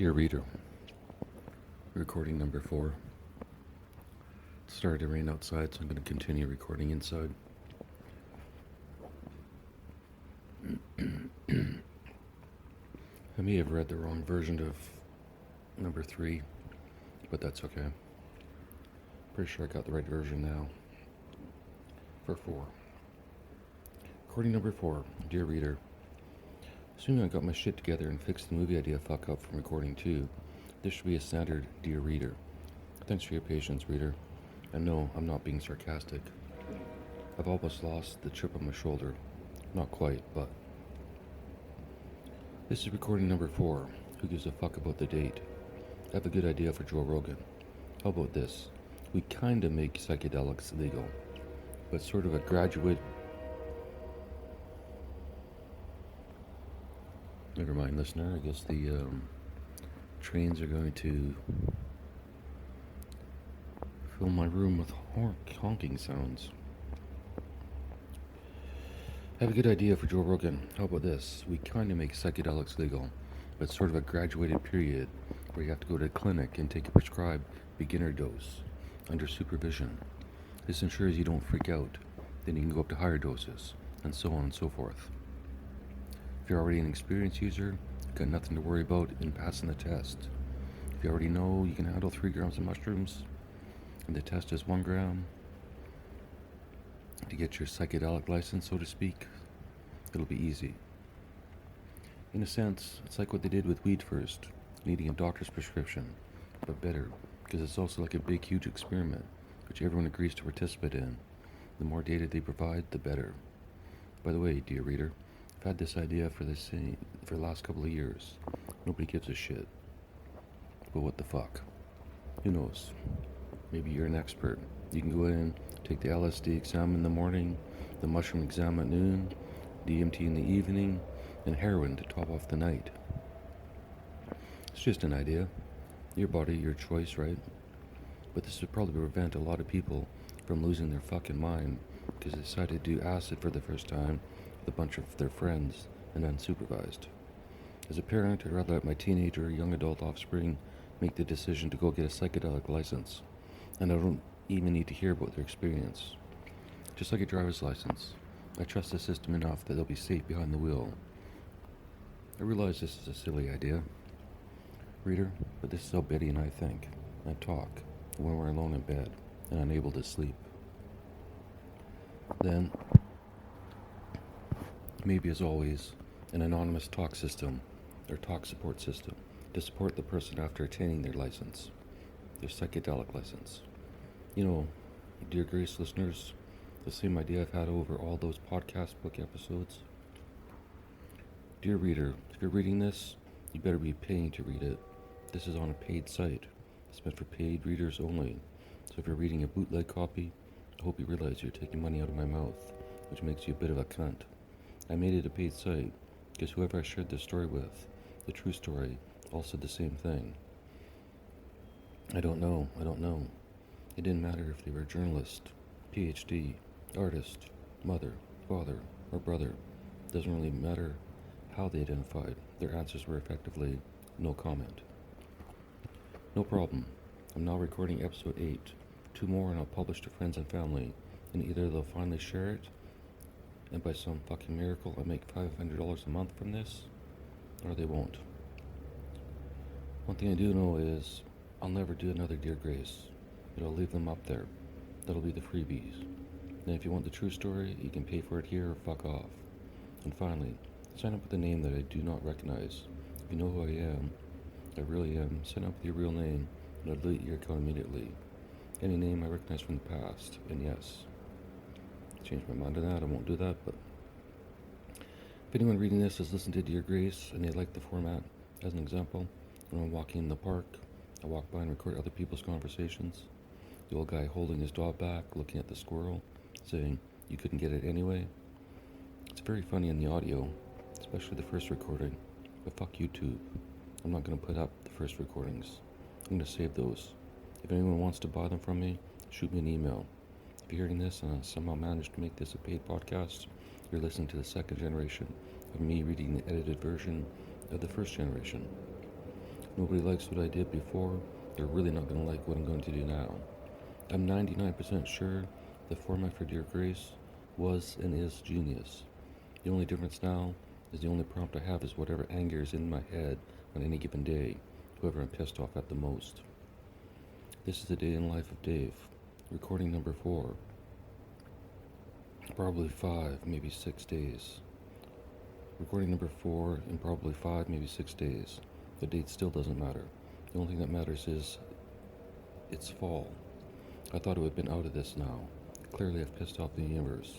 Dear reader, recording number 4. It started to rain outside, so I'm going to continue recording inside. I may have read the wrong version of number 3, but that's okay. Pretty sure I got the right version now. For 4. Recording number 4. Dear reader, assuming I got my shit together and fixed the movie idea fuck up from recording 2, this should be a standard Dear Reader. Thanks for your patience, reader. And no, I'm not being sarcastic. I've almost lost the chip on my shoulder. Not quite, but... This is recording number 4. Who gives a fuck about the date? I have a good idea for Joe Rogan. How about this? We kinda make psychedelics legal, but sort of a graduate... Never mind, listener. I guess the trains are going to fill my room with honking sounds. I have a good idea for Joe Rogan. How about this? We kind of make psychedelics legal, but sort of a graduated period where you have to go to a clinic and take a prescribed beginner dose under supervision. This ensures you don't freak out. Then you can go up to higher doses, and so on and so forth. If you're already an experienced user, you've got nothing to worry about in passing the test. If you already know you can handle 3 grams of mushrooms, and the test is 1 gram, to get your psychedelic license, so to speak, it'll be easy. In a sense, it's like what they did with weed first, needing a doctor's prescription, but better, because it's also like a big, huge experiment, which everyone agrees to participate in. The more data they provide, the better. By the way, dear reader, I've had this idea for the last couple of years. Nobody gives a shit. But what the fuck? Who knows? Maybe you're an expert. You can go in, take the LSD exam in the morning, the mushroom exam at noon, DMT in the evening, and heroin to top off the night. It's just an idea. Your body, your choice, right? But this would probably prevent a lot of people from losing their fucking mind because they decided to do acid for the first time with a bunch of their friends and unsupervised. As a parent, I'd rather let my teenager or young adult offspring make the decision to go get a psychedelic license, and I don't even need to hear about their experience. Just like a driver's license, I trust the system enough that they'll be safe behind the wheel. I realize this is a silly idea, reader, but this is how Betty and I think and talk when we're alone in bed and unable to sleep. Then, maybe as always, an anonymous talk system or talk support system to support the person after attaining their license, their psychedelic license. You know, Dear Grace listeners, the same idea I've had over all those podcast book episodes. Dear reader, if you're reading this, you better be paying to read it. This is on a paid site. It's meant for paid readers only. So if you're reading a bootleg copy, I hope you realize you're taking money out of my mouth, which makes you a bit of a cunt. I made it a paid site because whoever I shared this story with, the true story, all said the same thing. I don't know. It didn't matter if they were a journalist, PhD, artist, mother, father, or brother. It doesn't really matter how they identified. Their answers were effectively no comment. No problem. I'm now recording episode 8. 2 more and I'll publish to friends and family, and either they'll finally share it, and by some fucking miracle I make $500 a month from this, or they won't. One thing I do know is I'll never do another Dear Grace, but I'll leave them up there. That'll be the freebies. And if you want the true story, you can pay for it here or fuck off. And finally, sign up with a name that I do not recognize. If you know who I am, I really am, sign up with your real name and I'll delete your account immediately. Any name I recognize from the past, and yes, changed my mind on that, I won't do that, but if anyone reading this has listened to Dear Grace and they like the format, as an example, when I'm walking in the park, I walk by and record other people's conversations. The old guy holding his dog back, looking at the squirrel, saying, "You couldn't get it anyway." It's very funny in the audio, especially the first recording, but fuck YouTube. I'm not going to put up the first recordings. I'm going to save those. If anyone wants to buy them from me, shoot me an email. If you're hearing this and I somehow managed to make this a paid podcast, you're listening to the second generation of me reading the edited version of the first generation. Nobody likes what I did before. They're really not going to like what I'm going to do now. I'm 99% sure the format for Dear Grace was and is genius. The only difference now is the only prompt I have is whatever anger is in my head on any given day, whoever I'm pissed off at the most. This is the day in life of Dave. Recording number 4. Probably 5, maybe 6 days. Recording number 4 in probably 5, maybe 6 days. The date still doesn't matter. The only thing that matters is it's fall. I thought I would have been out of this now. Clearly I've pissed off the universe.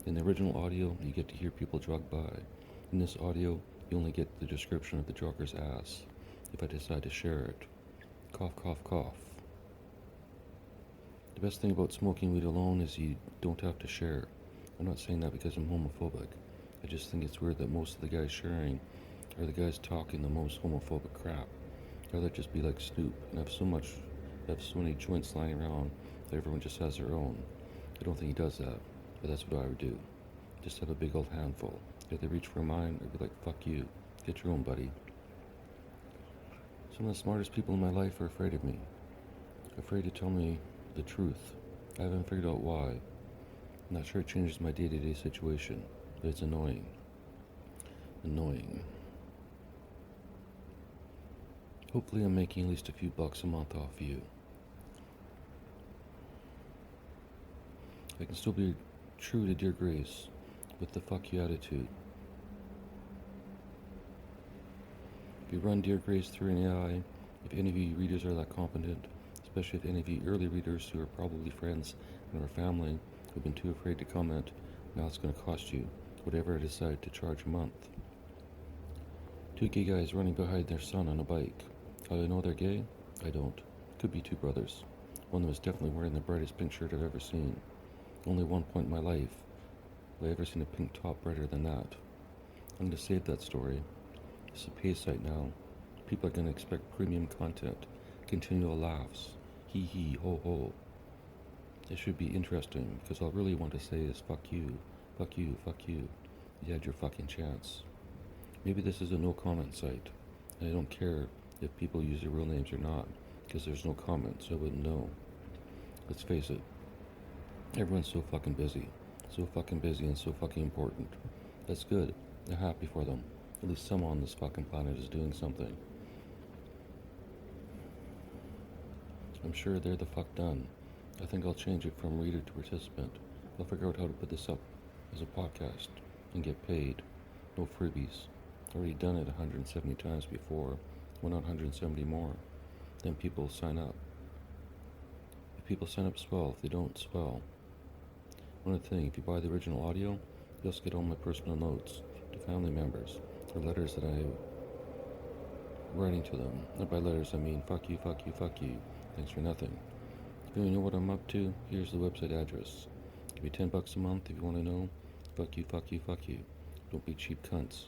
In the original audio, you get to hear people jog by. In this audio, you only get the description of the jogger's ass, if I decide to share it. Cough, cough, cough. The best thing about smoking weed alone is you don't have to share. I'm not saying that because I'm homophobic. I just think it's weird that most of the guys sharing are the guys talking the most homophobic crap. I'd rather just be like Snoop and have so many joints lying around that everyone just has their own. I don't think he does that, but that's what I would do. Just have a big old handful. If they reach for mine, I'd be like, fuck you. Get your own, buddy. Some of the smartest people in my life are afraid of me. Afraid to tell me the truth. I haven't figured out why. I'm not sure it changes my day-to-day situation, but it's annoying. Annoying. Hopefully I'm making at least a few bucks a month off you. I can still be true to Dear Grace with the fuck you attitude. If you run Dear Grace through an AI, if any of you readers are that competent, especially if any of you early readers who are probably friends and our family who've been too afraid to comment, now it's going to cost you whatever I decide to charge a month. 2 gay guys running behind their son on a bike. How do I know they're gay? I don't. Could be 2 brothers. One that was definitely wearing the brightest pink shirt I've ever seen. Only one point in my life have I ever seen a pink top brighter than that. I'm going to save that story. It's a pay site now. People are going to expect premium content, continual laughs, hee hee, ho ho. It should be interesting, because all I really want to say is fuck you, fuck you, fuck you. You had your fucking chance. Maybe this is a no comment site, and I don't care if people use their real names or not, because there's no comments, so I wouldn't know. Let's face it, everyone's so fucking busy and so fucking important. That's good. I'm happy for them. At least someone on this fucking planet is doing something. I'm sure they're the fuck done. I think I'll change it from reader to participant. I'll figure out how to put this up as a podcast and get paid. No freebies. Already done it 170 times before. Why not 170 more? Then people sign up. If people sign up, swell. If they don't, swell. One other thing, if you buy the original audio, you also get all my personal notes to family members, or letters that I'm writing to them. And by letters, I mean fuck you, fuck you, fuck you. Thanks for nothing. If you want to know what I'm up to, here's the website address. Give me $10 a month if you want to know. Fuck you, fuck you, fuck you. Don't be cheap cunts.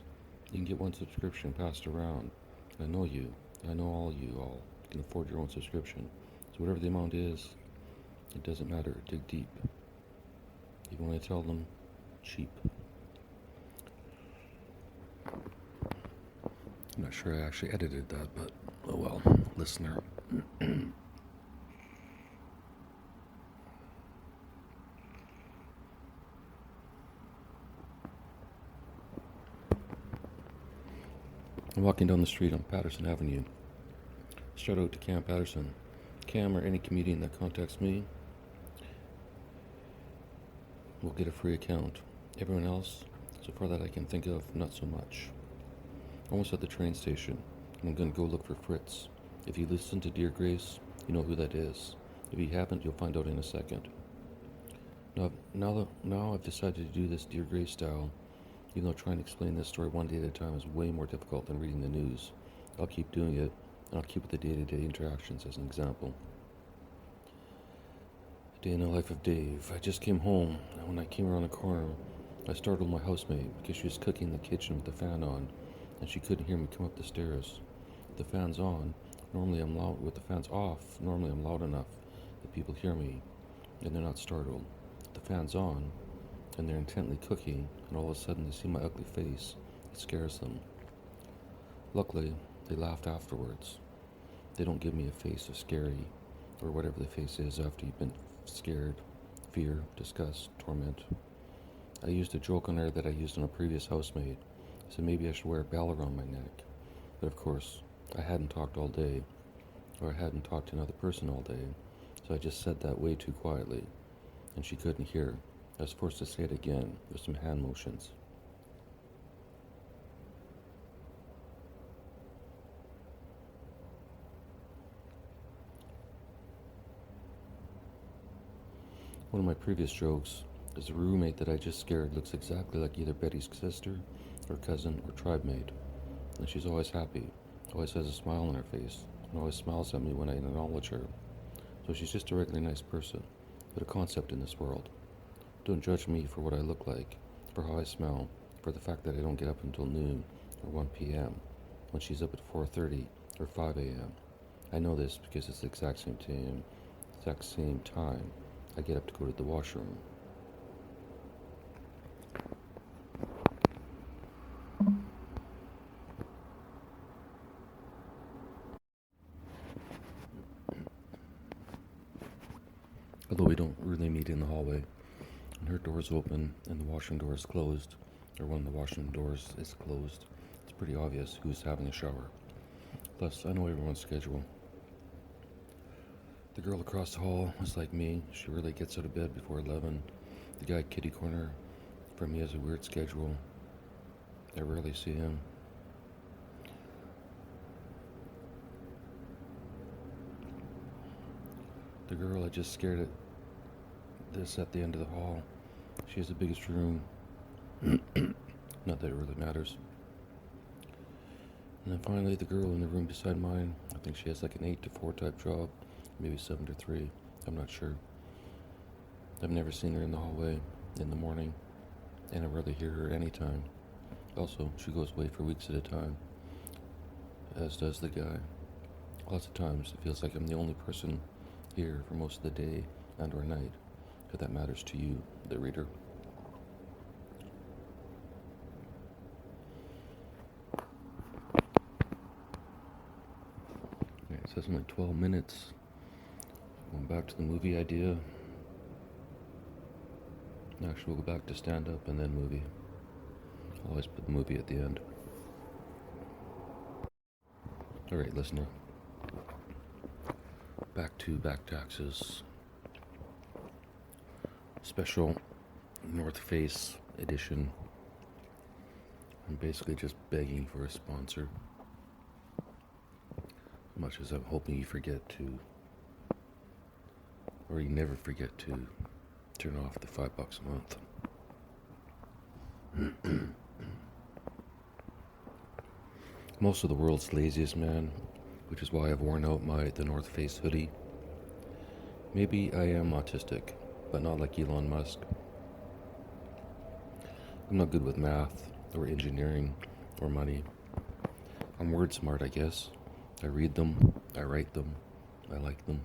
You can get one subscription passed around. I know you. I know all you all. You can afford your own subscription. So whatever the amount is, it doesn't matter. Dig deep. Even when I tell them, cheap. I'm not sure I actually edited that, but oh well, listener. I'm walking down the street on Patterson Avenue. Shout out to Cam Patterson. Cam or any comedian that contacts me will get a free account. Everyone else, so far that I can think of, not so much. Almost at the train station, and I'm going to go look for Fritz. If you listen to Dear Grace, you know who that is. If you haven't, you'll find out in a second. Now I've decided to do this Dear Grace style, even though trying to explain this story one day at a time is way more difficult than reading the news. I'll keep doing it, and I'll keep with the day-to-day interactions as an example. A day in the life of Dave. I just came home, and when I came around the corner, I startled my housemate because she was cooking in the kitchen with the fan on, and she couldn't hear me come up the stairs. With the fan's on, normally I'm loud. With the fan's off, normally I'm loud enough that people hear me, and they're not startled. The fan's on, and they're intently cooking, and all of a sudden they see my ugly face. It scares them. Luckily, They laughed afterwards. They don't give me a face of scary, or whatever the face is after you've been scared, fear, disgust, torment. I used a joke on her that I used on a previous housemaid. I said maybe I should wear a bell around my neck. But of course, I hadn't talked all day, or I hadn't talked to another person all day, so I just said that way too quietly, and she couldn't hear. I was forced to say it again with some hand motions. One of my previous jokes is the roommate that I just scared looks exactly like either Betty's sister, or cousin, or tribe mate, and she's always happy, always has a smile on her face, and always smiles at me when I acknowledge her. So she's just a regular nice person, but a concept in this world. Don't judge me for what I look like, for how I smell, for the fact that I don't get up until noon or 1 p.m. when she's up at 4:30 or 5 a.m. I know this because it's the exact same time I get up to go to the washroom. Although we don't really meet in the hallway. When her door's open and the washroom door is closed, or when the washroom doors is closed, it's pretty obvious who's having a shower. Plus, I know everyone's schedule. The girl across the hall is like me. She really gets out of bed before 11. The guy kitty corner from me has a weird schedule. I rarely see him. The girl I just scared at this at the end of the hall. She has the biggest room. Not that it really matters. And then finally the girl in the room beside mine. I think she has like an 8 to 4 type job. Maybe 7 to 3. I'm not sure. I've never seen her in the hallway in the morning, and I rarely hear her anytime. Also, she goes away for weeks at a time, as does the guy. Lots of times it feels like I'm the only person here for most of the day and or night, if that matters to you, the reader. Okay, it says only 12 minutes. Going back to the movie idea. Actually, we'll go back to stand-up and then movie. I'll always put the movie at the end. Alright, listener. Back to back taxes. Special North Face edition. I'm basically just begging for a sponsor. As much as I'm hoping you forget to, or you never forget to, turn off the $5 a month. Most of the world's laziest man, which is why I've worn out the North Face hoodie. Maybe I am autistic, but not like Elon Musk. I'm not good with math, or engineering, or money. I'm word smart, I guess. I read them, I write them, I like them.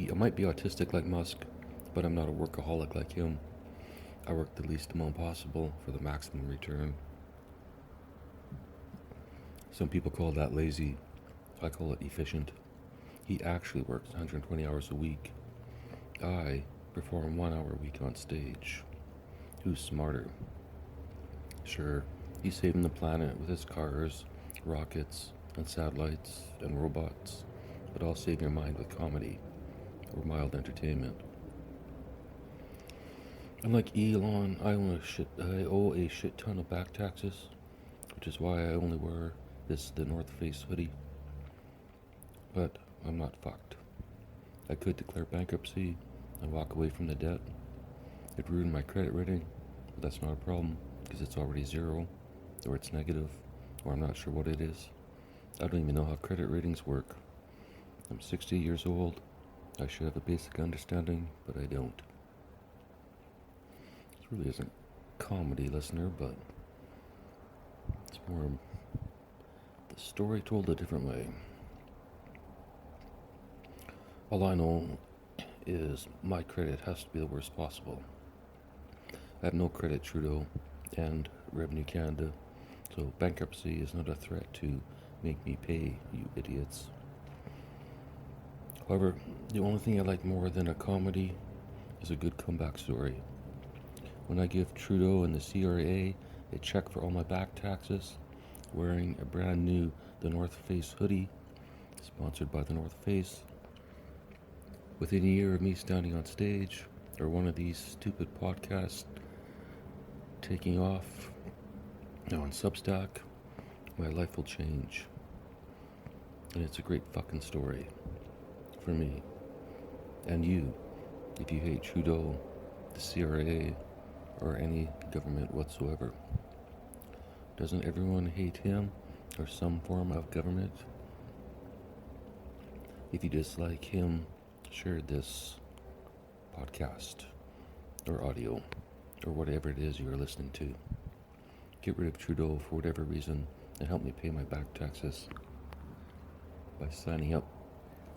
I might be autistic like Musk, but I'm not a workaholic like him. I work the least amount possible for the maximum return. Some people call that lazy. I call it efficient. He actually works 120 hours a week. I perform 1 hour a week on stage. Who's smarter? Sure, he's saving the planet with his cars, rockets, and satellites, and robots, but I'll save your mind with comedy, or mild entertainment. Unlike Elon, I owe a shit ton of back taxes, which is why I only wear the North Face hoodie. But I'm not fucked. I could declare bankruptcy and walk away from the debt. It'd ruin my credit rating, but that's not a problem, because it's already 0, or it's negative, or I'm not sure what it is. I don't even know how credit ratings work. I'm 60 years old. I should have a basic understanding, but I don't. This really isn't comedy, listener, but it's more the story told a different way. All I know is my credit has to be the worst possible. I have no credit, Trudeau and Revenue Canada, so bankruptcy is not a threat to make me pay, you idiots. However, the only thing I like more than a comedy is a good comeback story. When I give Trudeau and the CRA a check for all my back taxes, wearing a brand new The North Face hoodie, sponsored by The North Face, within a year of me standing on stage, or one of these stupid podcasts taking off on Substack, my life will change. And it's a great fucking story for me. And you, if you hate Trudeau, the CRA, or any government whatsoever. Doesn't everyone hate him or some form of government? If you dislike him, share this podcast or audio or whatever it is you're listening to. Get rid of Trudeau for whatever reason and help me pay my back taxes by signing up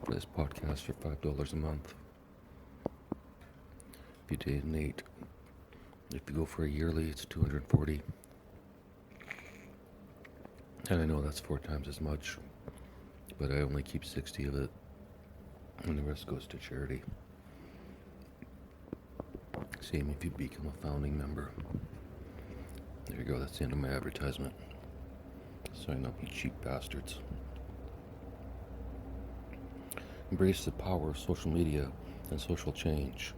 for this podcast for $5 a month. If you donate, if you go for a yearly, it's $240. And I know that's 4 times as much, but I only keep 60 of it, and the rest goes to charity. Same if you become a founding member. There you go, that's the end of my advertisement. Sign up, you cheap bastards. Embrace the power of social media and social change.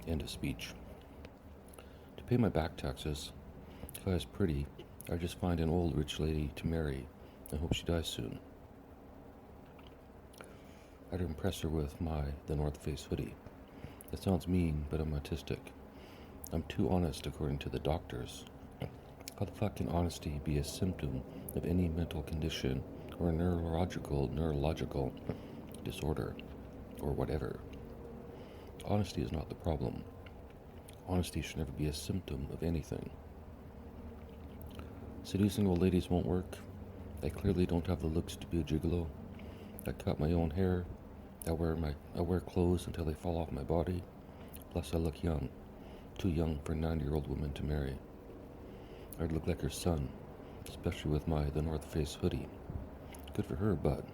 End of speech. To pay my back taxes, if I was pretty, I'd just find an old rich lady to marry and hope she dies soon. I'd impress her with the North Face hoodie. That sounds mean, but I'm autistic. I'm too honest according to the doctors. How the fuck can honesty be a symptom of any mental condition or a neurological disorder or whatever? Honesty is not the problem. Honesty should never be a symptom of anything. Seducing old ladies won't work. I clearly don't have the looks to be a gigolo. I cut my own hair. I wear clothes until they fall off my body. Plus I look young. Too young for a 90-year-old woman to marry. I'd look like her son, especially with the North Face hoodie. Good for her, but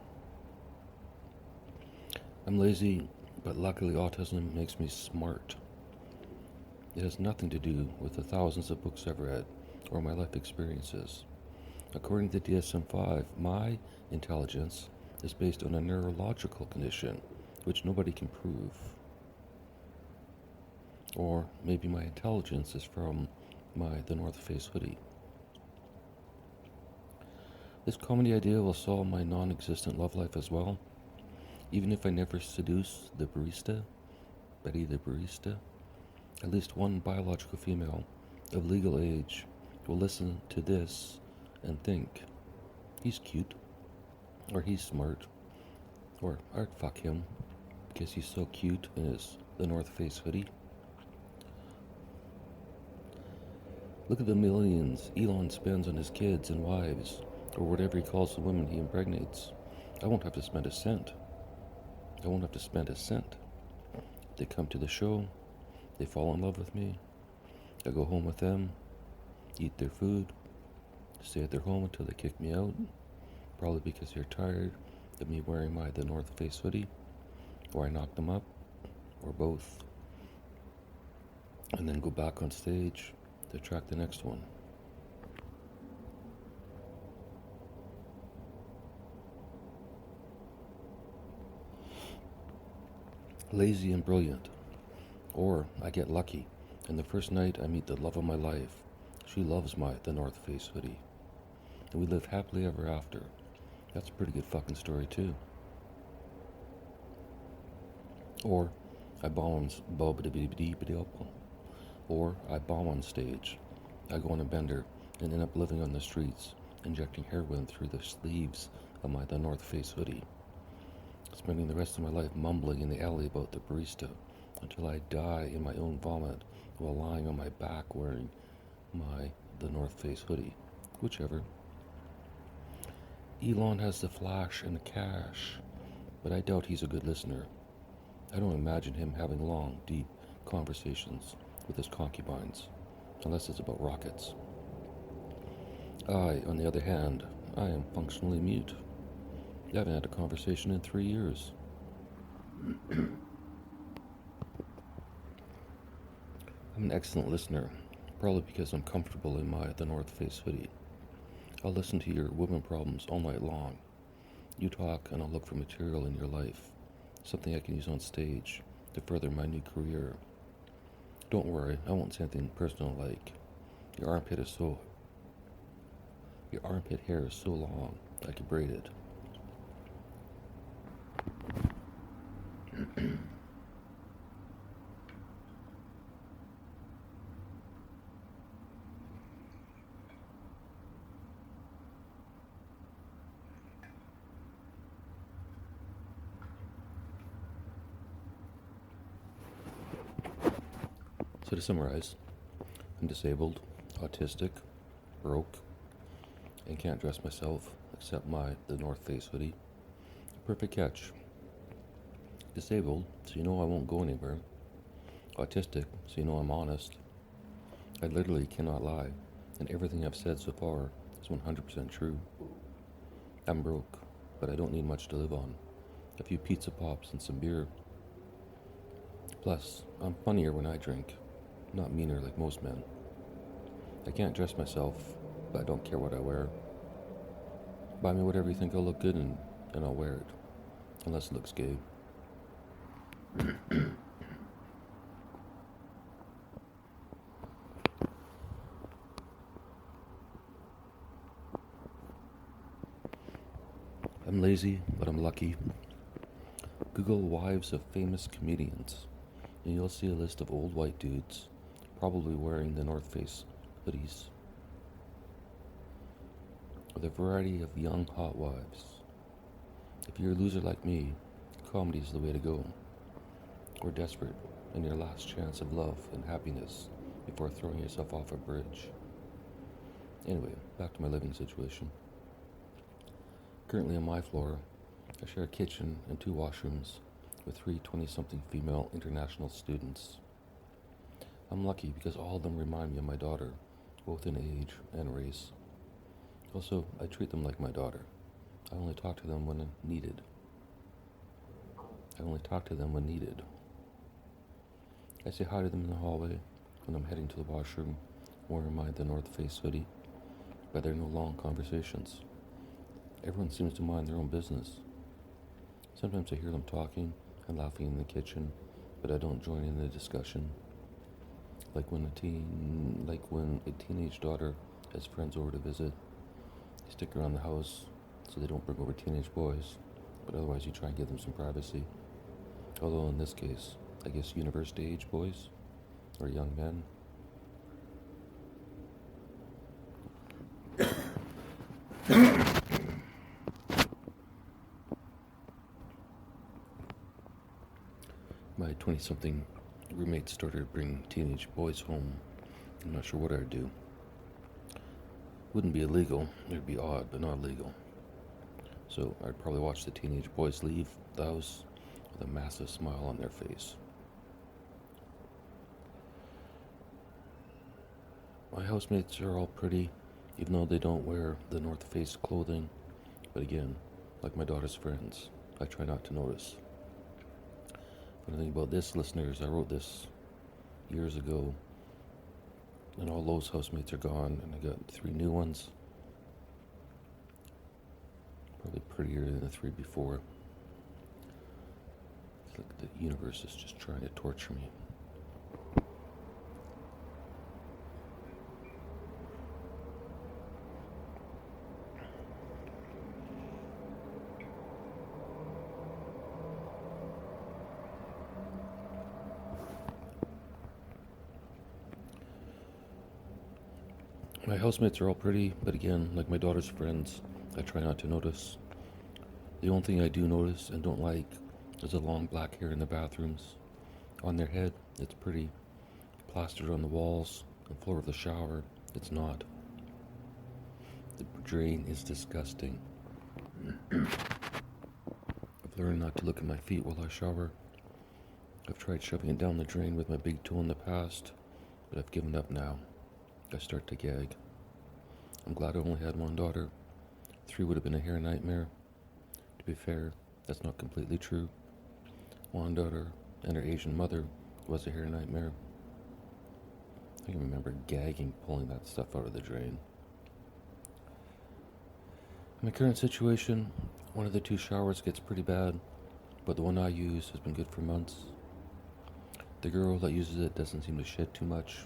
I'm lazy, but luckily autism makes me smart. It has nothing to do with the thousands of books I've read or my life experiences. According to DSM-5, my intelligence is based on a neurological condition, which nobody can prove. Or maybe my intelligence is from the North Face hoodie. This comedy idea will solve my non-existent love life as well. Even if I never seduce Betty the barista, at least one biological female of legal age will listen to this and think, he's cute, or he's smart, or I'd fuck him because he's so cute in his the North Face hoodie. Look at the millions Elon spends on his kids and wives, or whatever he calls the women he impregnates. I won't have to spend a cent. They come to the show, they fall in love with me, I go home with them, eat their food, stay at their home until they kick me out, probably because they're tired of me wearing the North Face hoodie, or I knock them up, or both, and then go back on stage to attract the next one. Lazy and brilliant. Or I get lucky, and the first night I meet the love of my life. She loves the North Face hoodie. And we live happily ever after. That's a pretty good fucking story too. Or I bomb on stage. I go on a bender and end up living on the streets, injecting heroin through the sleeves of the North Face hoodie. Spending the rest of my life mumbling in the alley about the barista until I die in my own vomit while lying on my back wearing the North Face hoodie. Whichever. Elon has the flash and the cash, but I doubt he's a good listener. I don't imagine him having long, deep conversations with his concubines, unless it's about rockets. I, on the other hand, I am functionally mute. I haven't had a conversation in 3 years. I'm an excellent listener, probably because I'm comfortable in the North Face hoodie. I'll listen to your women problems all night long. You talk and I'll look for material in your life, something I can use on stage to further my new career. Don't worry, I won't say anything personal like, your armpit hair is so long, I could braid it. So to summarize, I'm disabled, autistic, broke, and can't dress myself except the North Face hoodie. Perfect catch. Disabled, so you know I won't go anywhere. Autistic, so you know I'm honest. I literally cannot lie, and everything I've said so far is 100% true. I'm broke, but I don't need much to live on. A few pizza pops and some beer. Plus, I'm funnier when I drink, not meaner like most men. I can't dress myself, but I don't care what I wear. Buy me whatever you think I'll look good in, and I'll wear it, unless it looks gay. I'm lazy, but I'm lucky. Google wives of famous comedians, and you'll see a list of old white dudes, probably wearing the North Face hoodies, with a variety of young hot wives. If you're a loser like me, comedy is the way to go. Or desperate, and your last chance of love and happiness before throwing yourself off a bridge. Anyway, back to my living situation. Currently on my floor, I share a kitchen and 2 washrooms with 3 20-something female international students. I'm lucky because all of them remind me of my daughter, both in age and race. Also, I treat them like my daughter. I only talk to them when needed. I say hi to them in the hallway when I'm heading to the washroom, wearing the North Face hoodie, but there are no long conversations. Everyone seems to mind their own business. Sometimes I hear them talking and laughing in the kitchen, but I don't join in the discussion. Like when a teenage daughter has friends over to visit, you stick around the house so they don't bring over teenage boys, but otherwise you try and give them some privacy. Although in this case, I guess university age boys or young men. My 20-something roommate started to bring teenage boys home. I'm not sure what I'd do. Wouldn't be illegal. It'd be odd, but not illegal. So I'd probably watch the teenage boys leave the house with a massive smile on their face. My housemates are all pretty, even though they don't wear the North Face clothing. But again, like my daughter's friends, I try not to notice. Funny thing about this, listeners, I wrote this years ago, and all those housemates are gone, and I got 3 new ones. Probably prettier than the 3 before. It's like the universe is just trying to torture me. My housemates are all pretty, but again, like my daughter's friends, I try not to notice. The only thing I do notice and don't like is the long black hair in the bathrooms. On their head, it's pretty. Plastered on the walls and floor of the shower, it's not. The drain is disgusting. I've learned not to look at my feet while I shower. I've tried shoving it down the drain with my big toe in the past, but I've given up now. I start to gag. I'm glad I only had one daughter. 3 would have been a hair nightmare. To be fair, that's not completely true. One daughter and her Asian mother was a hair nightmare. I can remember gagging pulling that stuff out of the drain. In my current situation, one of the 2 showers gets pretty bad, but the one I use has been good for months. The girl that uses it doesn't seem to shed too much,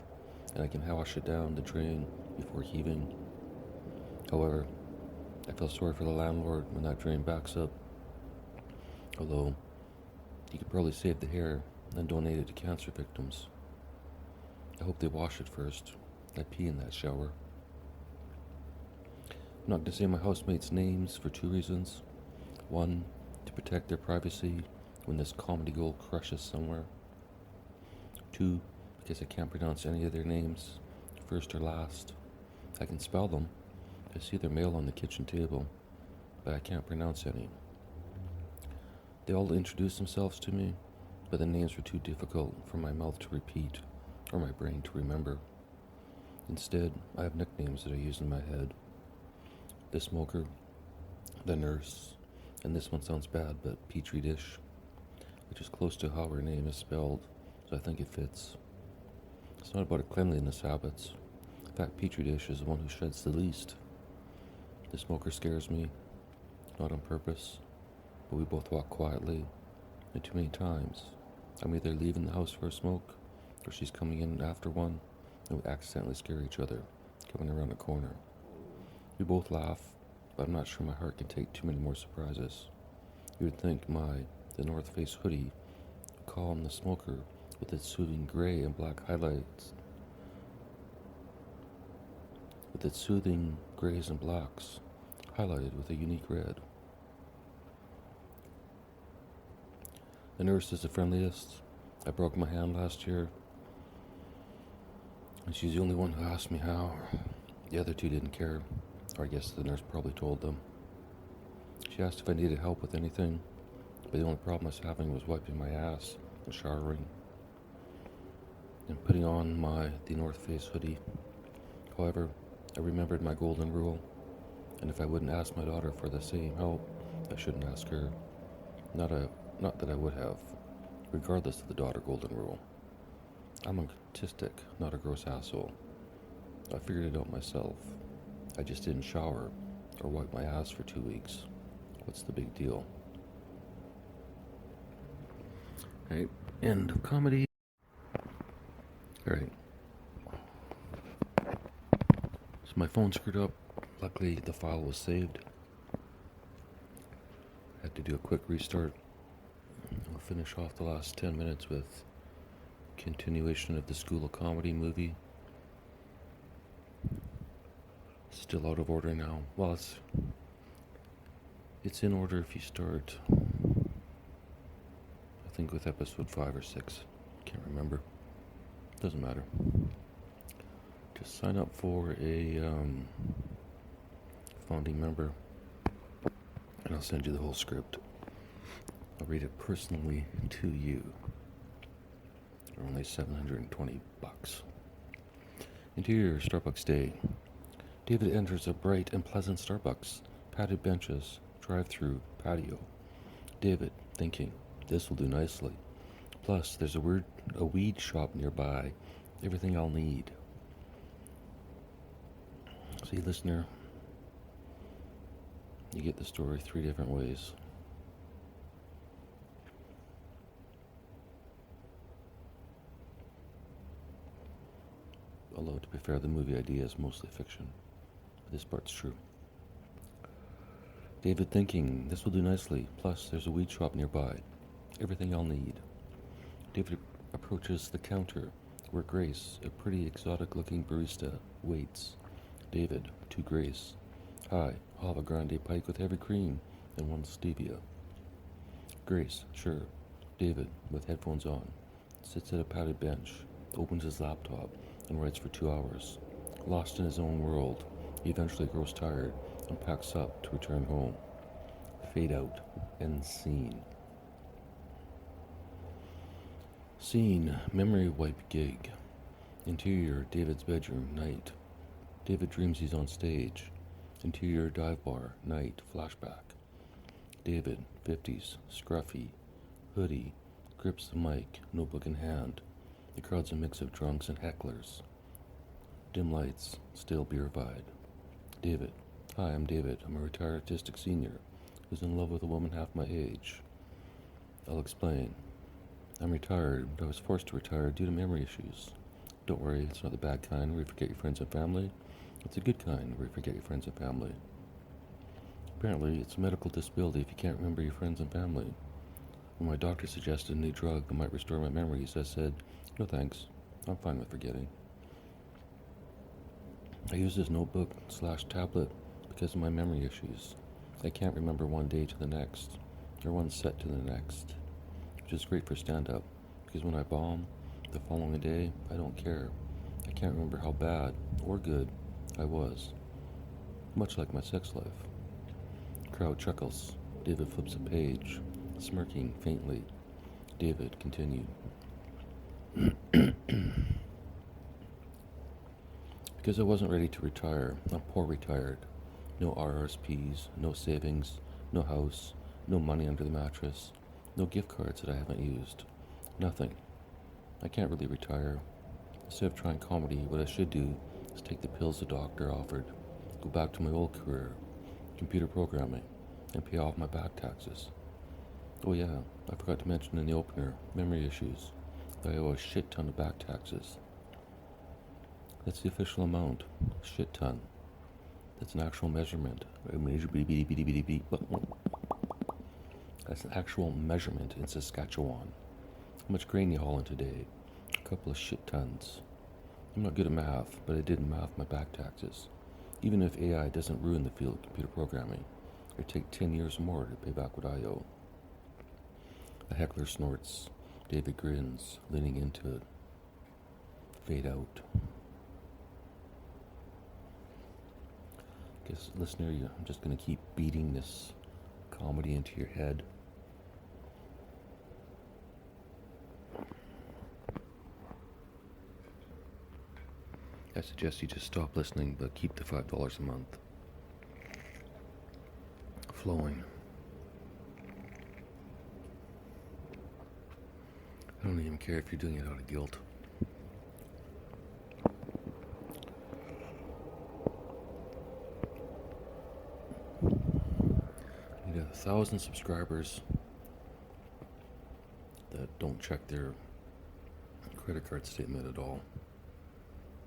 and I can wash it down the drain before heaving. However, I feel sorry for the landlord when that drain backs up. Although, he could probably save the hair and donate it to cancer victims. I hope they wash it first. I pee in that shower. I'm not going to say my housemates' names for 2 reasons. 1, to protect their privacy when this comedy gold crushes somewhere. 2, because I can't pronounce any of their names, first or last. I can spell them. I see their mail on the kitchen table, but I can't pronounce any. They all introduced themselves to me, but the names were too difficult for my mouth to repeat or my brain to remember. Instead, I have nicknames that I use in my head. The smoker, the nurse, and this one sounds bad, but Petri dish, which is close to how her name is spelled, so I think it fits. It's not about her cleanliness habits. In fact, Petri dish is the one who sheds the least. The smoker scares me, not on purpose, but we both walk quietly, and too many times, I'm either leaving the house for a smoke, or she's coming in after one, and we accidentally scare each other, coming around a corner. We both laugh, but I'm not sure my heart can take too many more surprises. You would think the North Face hoodie would calm the smoker with its soothing gray and black highlights, with its soothing grays and blacks, highlighted with a unique red. The nurse is the friendliest. I broke my hand last year, and she's the only one who asked me how. The other 2 didn't care, or I guess the nurse probably told them. She asked if I needed help with anything, but the only problem I was having was wiping my ass and showering and putting on the North Face hoodie. However, I remembered my golden rule, and if I wouldn't ask my daughter for the same help, I shouldn't ask her. Not that I would have, regardless of the daughter golden rule. I'm autistic, not a gross asshole. I figured it out myself. I just didn't shower or wipe my ass for 2 weeks. What's the big deal? Right, end of comedy. Alright. So my phone screwed up. Luckily, the file was saved. Had to do a quick restart. I'll finish off the last 10 minutes with continuation of the School of Comedy movie. Still out of order now. Well, it's in order if you start, I think, with episode 5 or 6. Can't remember. Doesn't matter. Just sign up for a founding member, and I'll send you the whole script. I'll read it personally to you. For only $720. Interior Starbucks day. David enters a bright and pleasant Starbucks. Padded benches, drive-through, patio. David, thinking, this will do nicely. Plus, there's a weed shop nearby. Everything I'll need. See, listener, you get the story 3 different ways. Although, to be fair, the movie idea is mostly fiction. This part's true. David thinking, this will do nicely. Plus, there's a weed shop nearby. Everything I'll need. David approaches the counter where Grace, a pretty exotic-looking barista, waits. David, to Grace. Hi, I'll have a grande pike with heavy cream and 1 stevia. Grace, sure. David, with headphones on, sits at a padded bench, opens his laptop, and writes for 2 hours. Lost in his own world, he eventually grows tired and packs up to return home. Fade out. End scene. Scene, memory wipe gig. Interior, David's bedroom, night. David dreams he's on stage. Interior dive bar, night, flashback. David, 50s, scruffy, hoodie, grips the mic, notebook in hand. The crowd's a mix of drunks and hecklers. Dim lights, stale beer vibe. David, hi, I'm David. I'm a retired artistic senior who's in love with a woman half my age. I'll explain. I'm retired, but I was forced to retire due to memory issues. Don't worry, it's not the bad kind where you forget your friends and family. It's a good kind where you forget your friends and family. Apparently, it's a medical disability if you can't remember your friends and family. When my doctor suggested a new drug that might restore my memories, I said, no thanks, I'm fine with forgetting. I use this notebook/tablet because of my memory issues. I can't remember one day to the next, or one set to the next, which is great for stand-up, because when I bomb the following day, I don't care. I can't remember how bad, or good, I was. Much like my sex life. Crowd chuckles. David flips a page, smirking faintly. David continued. Because I wasn't ready to retire, I'm poor retired. No RRSPs, no savings, no house, no money under the mattress, no gift cards that I haven't used. Nothing. I can't really retire. Instead of trying comedy, what I should do is take the pills the doctor offered, go back to my old career, computer programming, and pay off my back taxes. Oh yeah, I forgot to mention in the opener, memory issues. I owe a shit ton of back taxes. That's the official amount, shit ton. That's an actual measurement. That's an actual measurement in Saskatchewan. How much grain you hauling today? A couple of shit tons. I'm not good at math, but I did math my back taxes. Even if AI doesn't ruin the field of computer programming, it'd take 10 years more to pay back what I owe. A heckler snorts. David grins, leaning into it. Fade out. Guess, listener, I'm just going to keep beating this comedy into your head. I suggest you just stop listening, but keep the $5 a month flowing. I don't even care if you're doing it out of guilt. You got 1,000 subscribers that don't check their credit card statement at all,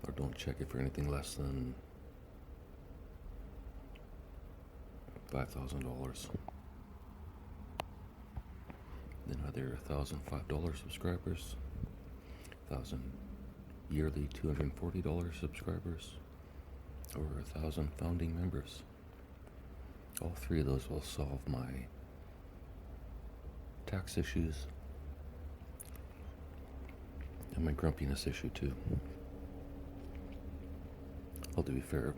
or don't check it for anything less than $5,000. Then other 1,000 $5 subscribers, 1,000 yearly $240 subscribers, or 1,000 founding members. All three of those will solve my tax issues and my grumpiness issue too. Well, to be fair,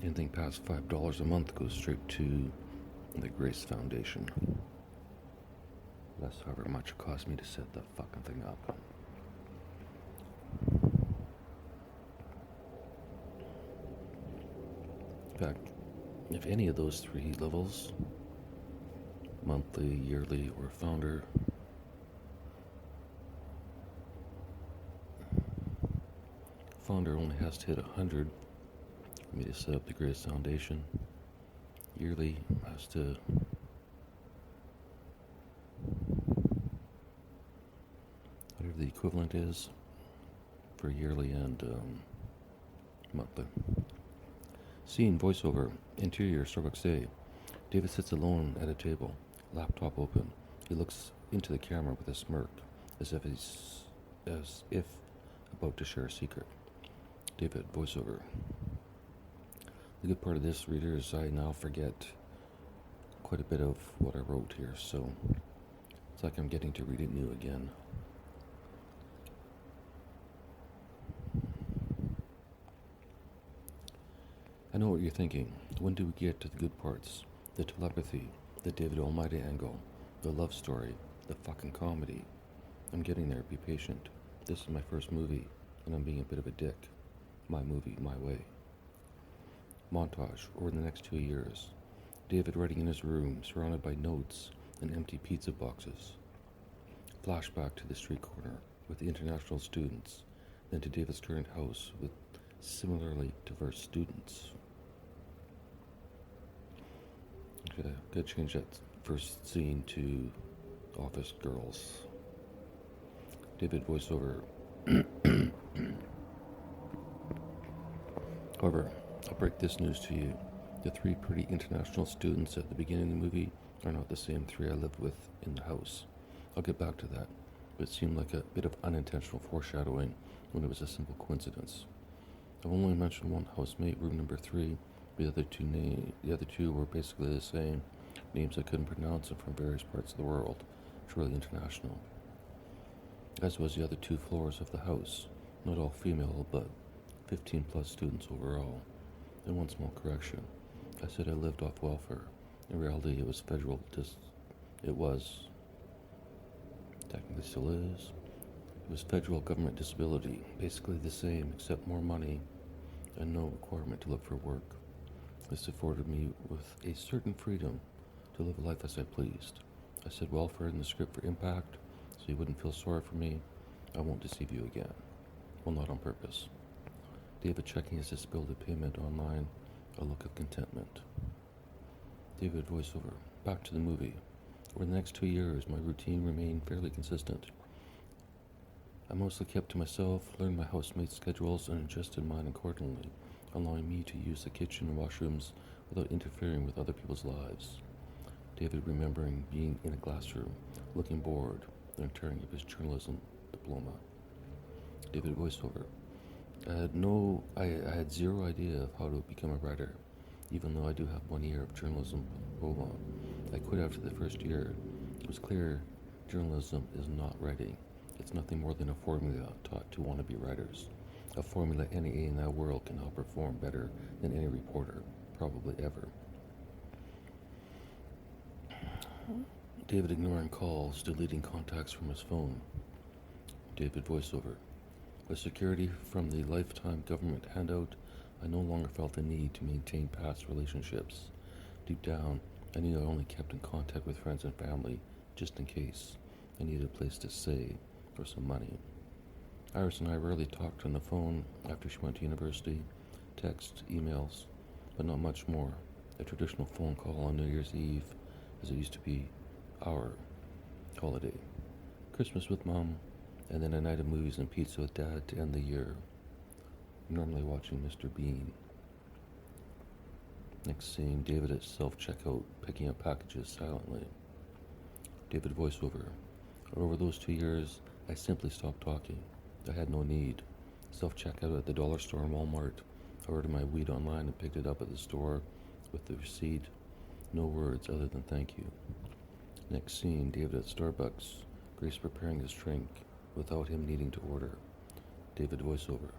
anything past $5 a month goes straight to the Grace Foundation. That's however much it cost me to set the fucking thing up. In fact, if any of those three levels, monthly, yearly, or founder, only has to hit 100 for me to set up the Grace Foundation. Yearly has to whatever the equivalent is for yearly and monthly. Scene, voiceover, interior, Starbucks day. David sits alone at a table, laptop open. He looks into the camera with a smirk, as if about to share a secret. David, voiceover. The good part of this, reader, is I now forget quite a bit of what I wrote here, so it's like I'm getting to read it new again. I know what you're thinking. When do we get to the good parts? The telepathy, the David Almighty angle, the love story, The fucking comedy. I'm getting there, be patient. This is my first movie, and I'm being a bit of a dick. My movie, my way. Montage, over the next 2 years. David writing in his room, surrounded by notes and empty pizza boxes. Flashback to the street corner with the international students, then to David's current house with similarly diverse students. Okay, gotta change that first scene to office girls. David voiceover. However, I'll break this news to you. The 3 pretty international students at the beginning of the movie are not the same 3 I lived with in the house. I'll get back to that, but it seemed like a bit of unintentional foreshadowing when it was a simple coincidence. I've only mentioned one housemate, room number 3, but the other two were basically the same, names I couldn't pronounce and from various parts of the world, truly international. As was the other 2 floors of the house, not all female, but 15 plus students overall. And one small correction. I said I lived off welfare. In reality, it was federal technically still is. It was federal government disability, basically the same, except more money and no requirement to look for work. This afforded me with a certain freedom to live a life as I pleased. I said welfare in the script for impact, so you wouldn't feel sorry for me. I won't deceive you again. Well, not on purpose. David checking his disability payment online, a look of contentment. David voiceover. Back to the movie. Over the next 2 years, my routine remained fairly consistent. I mostly kept to myself, learned my housemates' schedules, and adjusted mine accordingly, allowing me to use the kitchen and washrooms without interfering with other people's lives. David remembering being in a classroom, looking bored, then tearing up his journalism diploma. David voiceover. I had zero idea of how to become a writer, even though I do have 1 year of journalism diploma. I quit after the first year. It was clear journalism is not writing. It's nothing more than a formula taught to wannabe writers. A formula any in that world can outperform better than any reporter, probably ever. David ignoring calls, deleting contacts from his phone. David voiceover. With security from the lifetime government handout, I no longer felt the need to maintain past relationships. Deep down, I knew I only kept in contact with friends and family, just in case I needed a place to stay or some money. Iris and I rarely talked on the phone after she went to university, text, emails, but not much more. A traditional phone call on New Year's Eve, as it used to be our holiday. Christmas with Mom, and then a night of movies and pizza with Dad to end the year. Normally watching Mr. Bean. Next scene, David at self-checkout, picking up packages silently. David voiceover. Over those 2 years, I simply stopped talking. I had no need. Self-checkout at the dollar store and Walmart. I ordered my weed online and picked it up at the store with the receipt. No words other than thank you. Next scene, David at Starbucks. Grace preparing his drink without him needing to order. David voiceover.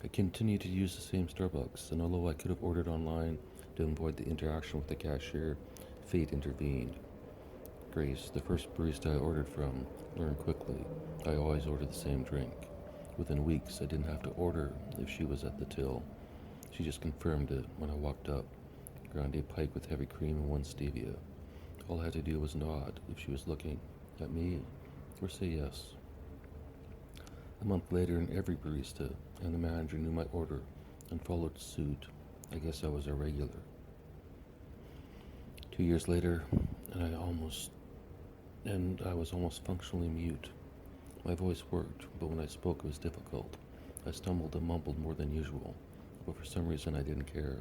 I continued to use the same Starbucks, and although I could have ordered online to avoid the interaction with the cashier, fate intervened. Grace, the first barista I ordered from, learned quickly I always order the same drink. Within weeks, I didn't have to order if she was at the till. She just confirmed it when I walked up. Grande pike with heavy cream and 1 stevia. All I had to do was nod if she was looking at me or say yes. A month later, and every barista and the manager knew my order and followed suit. I guess I was a regular. 2 years later, and I was almost functionally mute. My voice worked, but when I spoke it was difficult. I stumbled and mumbled more than usual, but for some reason I didn't care.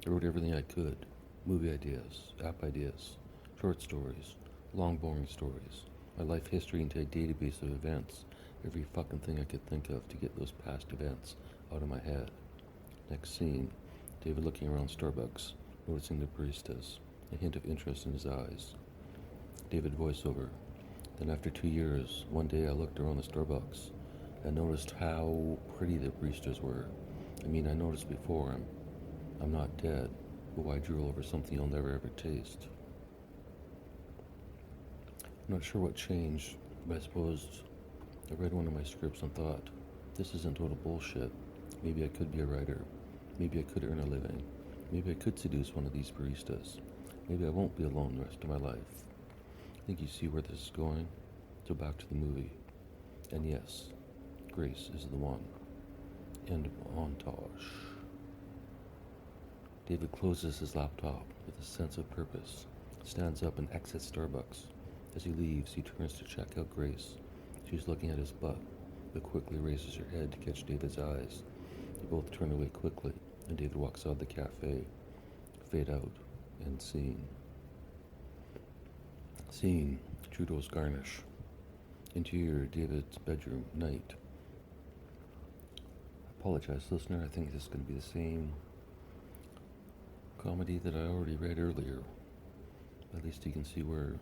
I wrote everything I could. Movie ideas, app ideas, short stories, long boring stories, my life history into a database of events, every fucking thing I could think of to get those past events out of my head. Next scene, David looking around Starbucks, noticing the baristas, a hint of interest in his eyes. David voiceover. Then after 2 years, one day I looked around the Starbucks and noticed how pretty the baristas were. I mean, I noticed before, I'm not dead, but why drool over something you'll never ever taste? I'm not sure what changed, but I suppose I read one of my scripts and thought, this isn't total bullshit. Maybe I could be a writer. Maybe I could earn a living. Maybe I could seduce one of these baristas. Maybe I won't be alone the rest of my life. I think you see where this is going. So back to the movie. And yes, Grace is the one. End of montage. David closes his laptop with a sense of purpose, stands up and exits Starbucks. As he leaves, he turns to check out Grace. She's looking at his butt, but quickly raises her head to catch David's eyes. They both turn away quickly, and David walks out of the cafe. Fade out, and scene. Scene, Trudeau's garnish. Interior, David's bedroom, night. I apologize, listener, I think this is going to be the same comedy that I already read earlier. At least you can see where,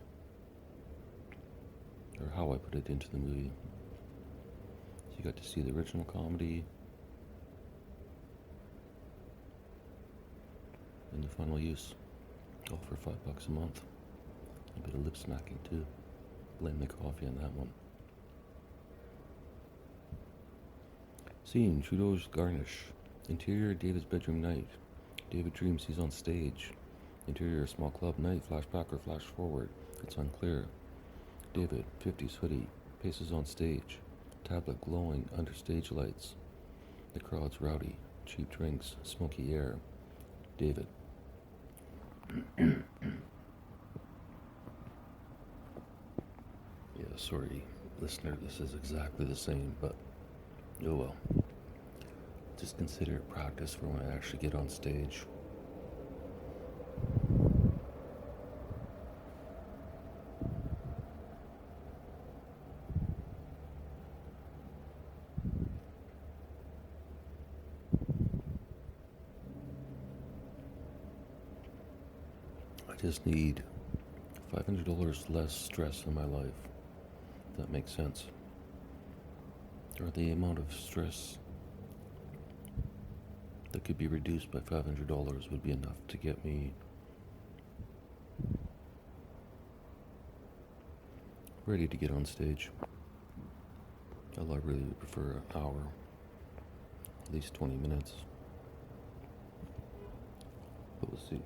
or how I put it into the movie. So you got to see the original comedy, and the final use, all for $5 a month. A bit of lip smacking too. Blame the coffee on that one. Scene, Trudeau's garnish. Interior, David's bedroom, night. David dreams he's on stage. Interior, small club, night, flashback or flash forward. It's unclear. David, 50s hoodie, paces on stage. Tablet glowing under stage lights. The crowd's rowdy. Cheap drinks, smoky air. David. Yeah, sorry, listener, this is exactly the same, but oh well. Just consider it practice for when I actually get on stage. I just need $500 less stress in my life. If that makes sense. Or the amount of stress that could be reduced by $500 would be enough to get me ready to get on stage. Although I really would prefer an hour, at least 20 minutes. But we'll see.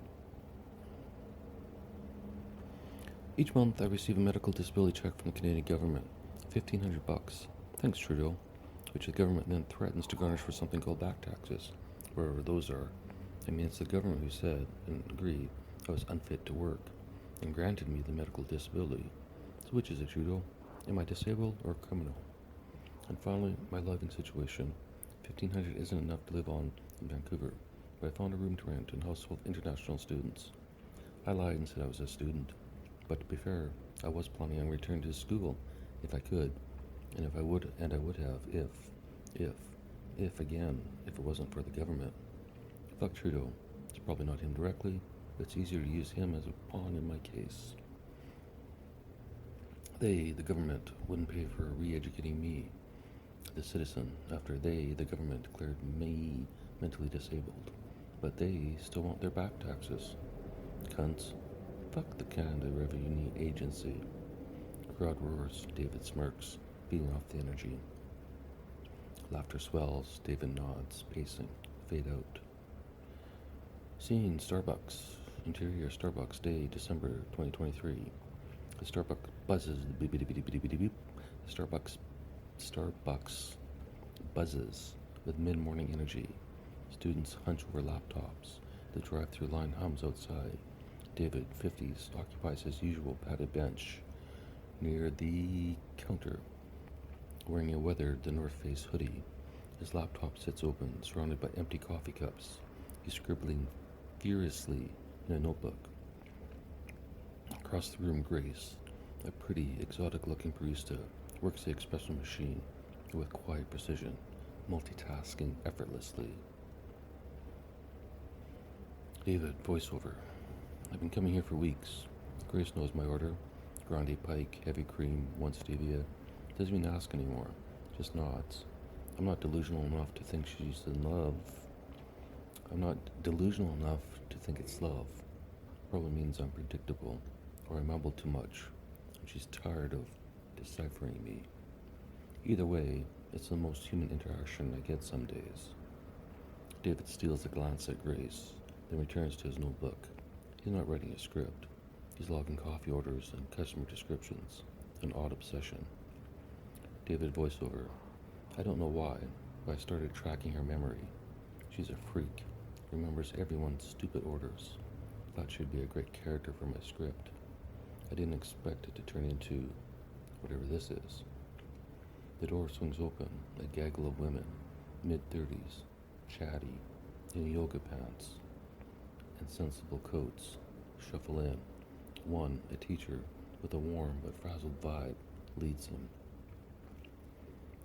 Each month I receive a medical disability check from the Canadian government, $1,500. Thanks, Trudeau, which the government then threatens to garnish for something called back taxes, wherever those are. I mean, it's the government who said and agreed I was unfit to work and granted me the medical disability. So which is it, Trudeau? Am I disabled or criminal? And finally, my living situation. $1,500 isn't enough to live on in Vancouver, but I found a room to rent in a house full of international students. I lied and said I was a student, but to be fair, I was planning on returning to school if I could, and I would have if it wasn't for the government. Fuck Trudeau. It's probably not him directly, but it's easier to use him as a pawn in my case. They, the government, wouldn't pay for re-educating me, the citizen, after they, the government, declared me mentally disabled. But they still want their back taxes. Cunts. Fuck the Canada Revenue Agency. Crowd roars, David smirks, beating off the energy. Laughter swells, David nods, pacing, fade out. Scene, Starbucks. Interior, Starbucks, day, December 2023. The Starbucks buzzes, beep beep beep beep beep beep. Starbucks buzzes with mid-morning energy. Students hunch over laptops. The drive-through line hums outside. David, 50s, occupies his usual padded bench near the counter, wearing a weathered The North Face hoodie. His laptop sits open, surrounded by empty coffee cups. He's scribbling furiously in a notebook. Across the room, Grace, a pretty, exotic-looking barista, works the espresso machine with quiet precision, multitasking effortlessly. David, voiceover. I've been coming here for weeks. Grace knows my order. Grande Pike, heavy cream, 1 stevia. Doesn't even ask anymore. Just nods. I'm not delusional enough to think she's in love. I'm not delusional enough to think it's love. Probably means I'm predictable, or I mumble too much. She's tired of deciphering me. Either way, it's the most human interaction I get some days. David steals a glance at Grace, then returns to his notebook. He's not writing a script. He's logging coffee orders and customer descriptions, an odd obsession. David voiceover. I don't know why, but I started tracking her memory. She's a freak, remembers everyone's stupid orders. Thought she'd be a great character for my script. I didn't expect it to turn into whatever this is. The door swings open, a gaggle of women, mid-30s, chatty, in yoga pants and sensible coats, shuffle in. One, a teacher, with a warm but frazzled vibe, leads him.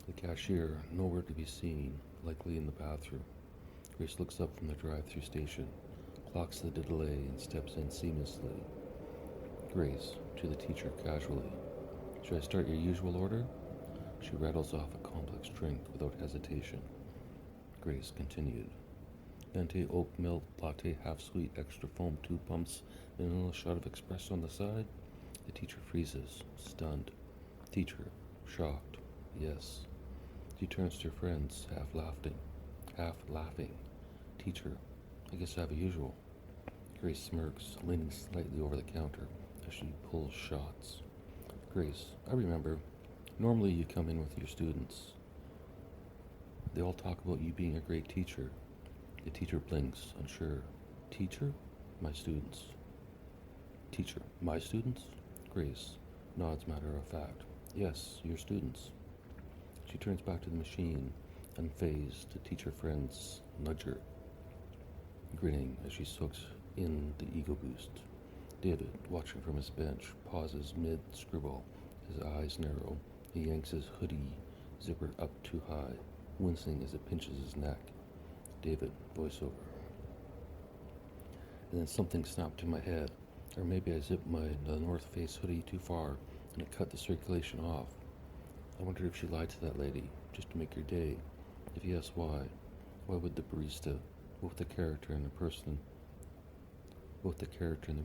The cashier, nowhere to be seen, likely in the bathroom. Grace looks up from the drive-through station, clocks the delay, and steps in seamlessly. Grace, to the teacher casually. Should I start your usual order? She rattles off a complex drink without hesitation. Grace continued. Venti oat milk latte, half sweet, extra foam, 2 pumps, vanilla shot of espresso on the side. The teacher freezes, stunned. Teacher, shocked. Yes. She turns to her friends, half laughing. Teacher, I guess I have a usual. Grace smirks, leaning slightly over the counter as she pulls shots. Grace, I remember. Normally you come in with your students. They all talk about you being a great teacher. The teacher blinks, unsure. Teacher? My students. Teacher, my students? Grace nods matter of fact. Yes, your students. She turns back to the machine, unfazed. The teacher friends nudge her, grinning as she soaks in the ego boost. David, watching from his bench, pauses mid-scribble. His eyes narrow. He yanks his hoodie zipper up too high, wincing as it pinches his neck. David, voiceover. And then something snapped in my head. Or maybe I zipped the North Face hoodie too far and it cut the circulation off. I wondered if she lied to that lady, just to make her day. If yes, why? Why would the barista, both the character and the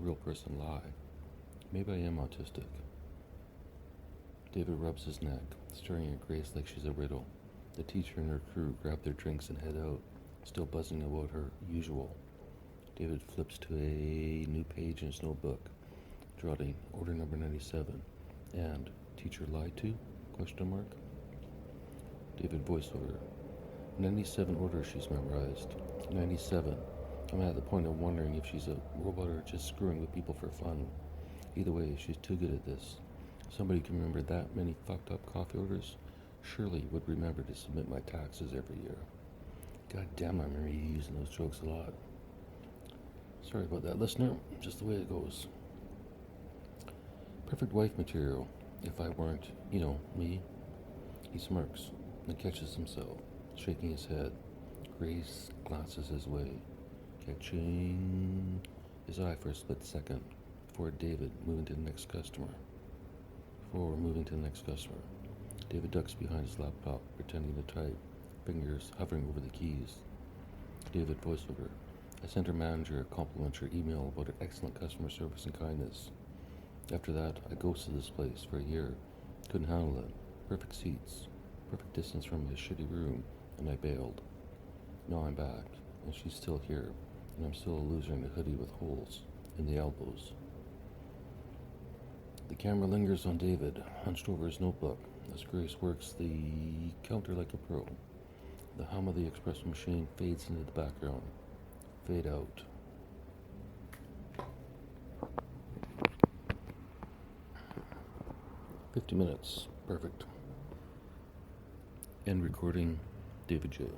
real person lie? Maybe I am autistic. David rubs his neck, staring at Grace like she's a riddle. The teacher and her crew grab their drinks and head out, still buzzing about her usual. David flips to a new page in his notebook, jotting order number 97 and teacher lied to? ? David voiceover. 97 orders she's memorized. 97. I'm at the point of wondering if she's a robot or just screwing with people for fun. Either way, she's too good at this. Somebody can remember that many fucked up coffee orders surely would remember to submit my taxes every year. God damn, I remember you using those jokes a lot. Sorry about that, listener. Just the way it goes. Perfect wife material. If I weren't, me. He smirks, then catches himself, shaking his head. Grace glances his way, catching his eye for a split second before moving to the next customer. David ducks behind his laptop, pretending to type, fingers hovering over the keys. David voiceover. I sent her manager a complimentary email about her excellent customer service and kindness. After that, I ghosted this place for a year. Couldn't handle it. Perfect seats, perfect distance from my shitty room, and I bailed. Now I'm back, and she's still here, and I'm still a loser in a hoodie with holes in the elbows. The camera lingers on David, hunched over his notebook, as Grace works the counter like a pro. The hum of the espresso machine fades into the background. Fade out. "50 minutes. Perfect." End recording, David Joe.